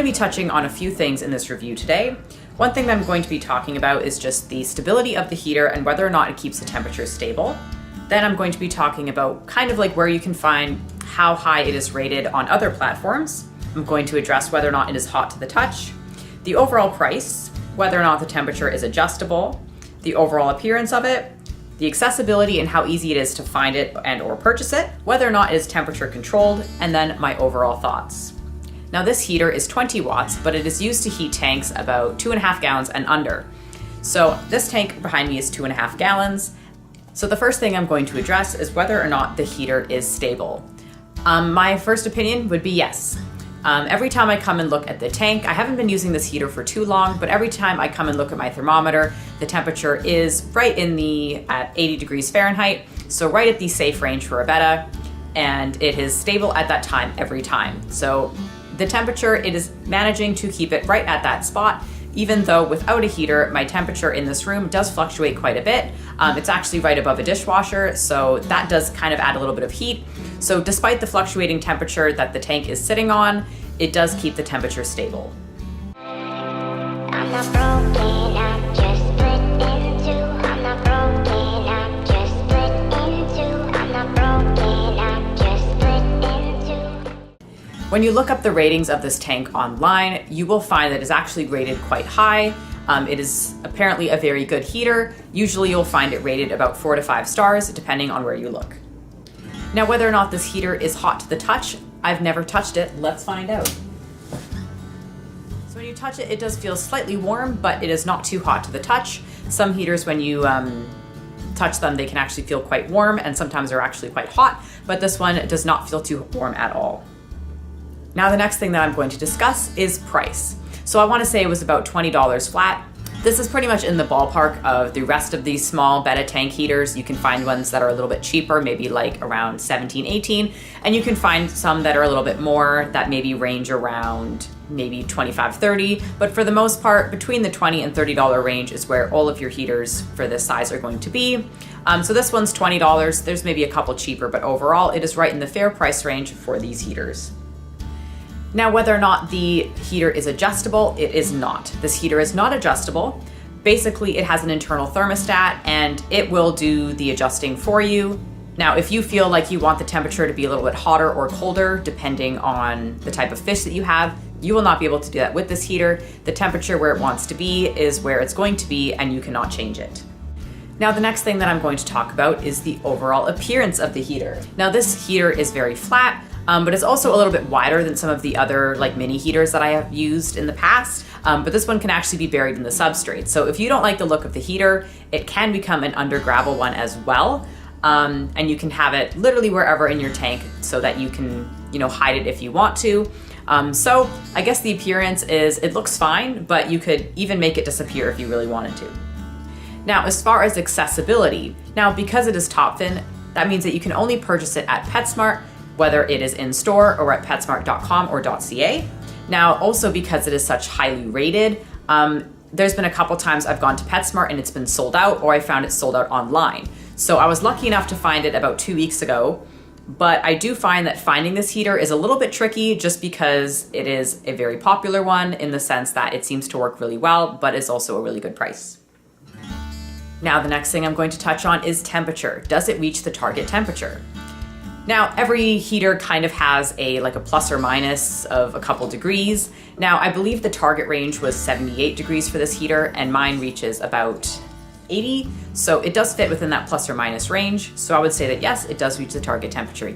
to be touching on a few things in this review today. One thing that I'm going to be talking about is just the stability of the heater and whether or not it keeps the temperature stable. Then I'm going to be talking about kind of like where you can find how high it is rated on other platforms. I'm going to address whether or not it is hot to the touch, the overall price, whether or not the temperature is adjustable, the overall appearance of it, the accessibility and how easy it is to find it and or purchase it, whether or not it is temperature controlled, and then my overall thoughts. Now this heater is 20 watts, but it is used to heat tanks about 2.5 gallons and under. So this tank behind me is 2.5 gallons. So the first thing I'm going to address is whether or not the heater is stable. My first opinion would be yes. Every time I come and look at the tank, I haven't been using this heater for too long, but every time I come and look at my thermometer, the temperature is right at 80 degrees Fahrenheit, so right at the safe range for a Betta, and it is stable at that time every time. So the temperature, it is managing to keep it right at that spot, even though without a heater, my temperature in this room does fluctuate quite a bit. It's actually right above a dishwasher, so that does kind of add a little bit of heat. So despite the fluctuating temperature that the tank is sitting on, it does keep the temperature stable. I'm not broken, I'm just split in two. I'm not broken, I'm just split in two. I'm not broken, I'm just split in two. When you look up the ratings of this tank online, you will find that it's actually rated quite high. It is apparently a very good heater. Usually you'll find it rated about 4 to 5 stars, depending on where you look. Now, whether or not this heater is hot to the touch, I've never touched it. Let's find out. So when you touch it, it does feel slightly warm, but it is not too hot to the touch. Some heaters, when you touch them, they can actually feel quite warm, and sometimes they're actually quite hot, but this one does not feel too warm at all. Now, the next thing that I'm going to discuss is price. So I want to say it was about $20 flat. This is pretty much in the ballpark of the rest of these small Betta tank heaters. You can find ones that are a little bit cheaper, maybe like around 17, 18, and you can find some that are a little bit more that maybe range around maybe 25, 30, but for the most part, between the $20 and $30 range is where all of your heaters for this size are going to be. So this one's $20. There's maybe a couple cheaper, but overall it is right in the fair price range for these heaters. Now, whether or not the heater is adjustable, it is not. This heater is not adjustable. Basically, it has an internal thermostat and it will do the adjusting for you. Now, if you feel like you want the temperature to be a little bit hotter or colder, depending on the type of fish that you have, you will not be able to do that with this heater. The temperature where it wants to be is where it's going to be, and you cannot change it. Now, the next thing that I'm going to talk about is the overall appearance of the heater. Now, this heater is very flat, but it's also a little bit wider than some of the other like mini heaters that I have used in the past. But this one can actually be buried in the substrate. So if you don't like the look of the heater, it can become an under gravel one as well. And you can have it literally wherever in your tank so that you can, hide it if you want to. So I guess the appearance is, it looks fine, but you could even make it disappear if you really wanted to. Now, as far as accessibility, now because it is top fin, that means that you can only purchase it at PetSmart, whether it is in store or at petsmart.com or .ca. Now, also because it is such highly rated, there's been a couple times I've gone to PetSmart and it's been sold out, or I found it sold out online. So I was lucky enough to find it about 2 weeks ago, but I do find that finding this heater is a little bit tricky just because it is a very popular one in the sense that it seems to work really well, but is also a really good price. Now, the next thing I'm going to touch on is temperature. Does it reach the target temperature? Now, every heater kind of has a plus or minus of a couple degrees. Now, I believe the target range was 78 degrees for this heater, and mine reaches about 80. So it does fit within that plus or minus range. So I would say that yes, it does reach the target temperature.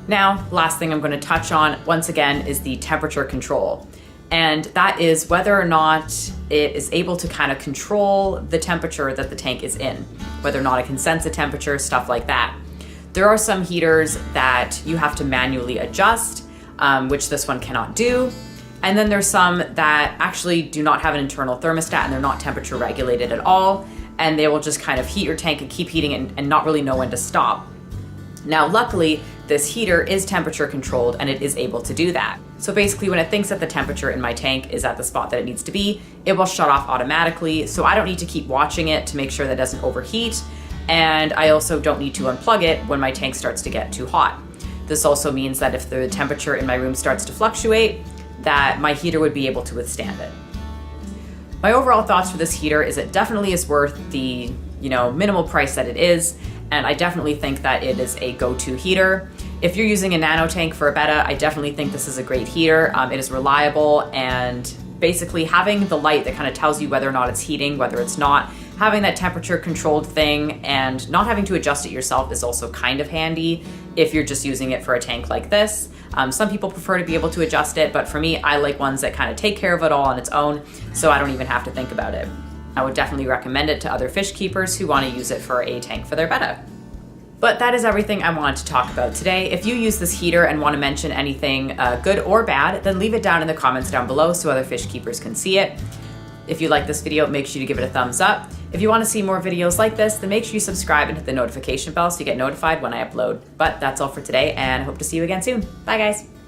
Now, last thing I'm going to touch on, once again, is the temperature control. And that is whether or not it is able to kind of control the temperature that the tank is in, whether or not it can sense the temperature, stuff like that. There are some heaters that you have to manually adjust, which this one cannot do. And then there's some that actually do not have an internal thermostat and they're not temperature regulated at all. And they will just kind of heat your tank and keep heating it and not really know when to stop. Now, luckily, this heater is temperature controlled and it is able to do that. So basically, when it thinks that the temperature in my tank is at the spot that it needs to be, it will shut off automatically. So I don't need to keep watching it to make sure that it doesn't overheat. And I also don't need to unplug it when my tank starts to get too hot. This also means that if the temperature in my room starts to fluctuate, that my heater would be able to withstand it. My overall thoughts for this heater is it definitely is worth the, minimal price that it is, and I definitely think that it is a go-to heater. If you're using a nano tank for a Betta, I definitely think this is a great heater. It is reliable, and basically having the light that kind of tells you whether or not it's heating, whether it's not, having that temperature controlled thing and not having to adjust it yourself is also kind of handy if you're just using it for a tank like this. Some people prefer to be able to adjust it, but for me, I like ones that kind of take care of it all on its own, so I don't even have to think about it. I would definitely recommend it to other fish keepers who want to use it for a tank for their Betta. But that is everything I wanted to talk about today. If you use this heater and want to mention anything good or bad, then leave it down in the comments down below so other fish keepers can see it. If you like this video, make sure you give it a thumbs up. If you want to see more videos like this, then make sure you subscribe and hit the notification bell so you get notified when I upload. But that's all for today, and I hope to see you again soon. Bye, guys.